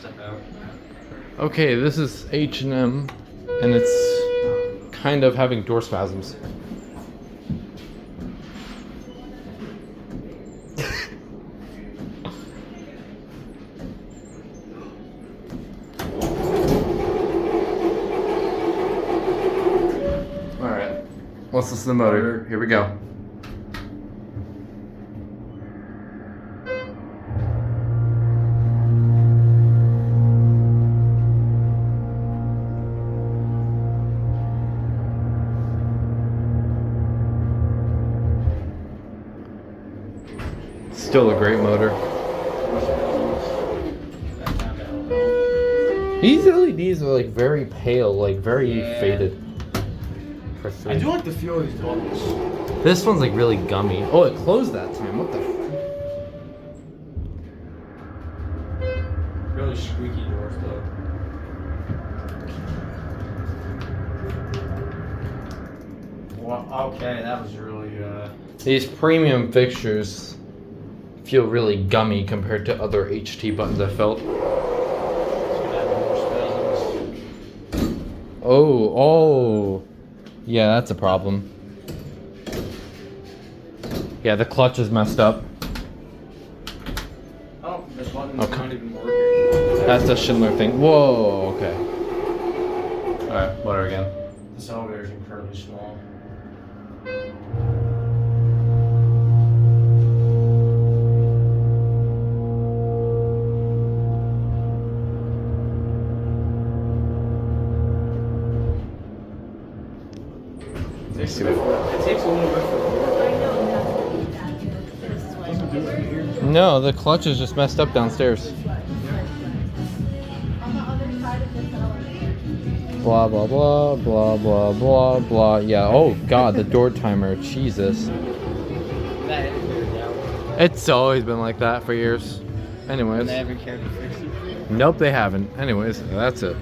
step out. Okay, this is H&M, and it's kind of having door spasms. Alright, let's listen to the motor. Here we go. Still a great motor. These LEDs are like very pale, like very faded. I do like the feel of these buttons. This one's like really gummy. Oh, it closed that time. What the? Really squeaky doors though. Well, okay, that was really These premium fixtures feel really gummy compared to other HT buttons I felt. Oh. Yeah, that's a problem. Yeah, the clutch is messed up. Oh, this button's Okay. not even working. That's a Schindler thing. Whoa, okay. Alright, whatever again. This elevator is incredibly small. It takes a little bit for the work. No, the clutch is just messed up downstairs. Blah, blah, blah, blah, blah, blah, blah. Yeah, oh god, the door timer. Jesus. It's always been like that for years. Anyways. They haven't cared to fix it. Nope, they haven't. Anyways, that's it.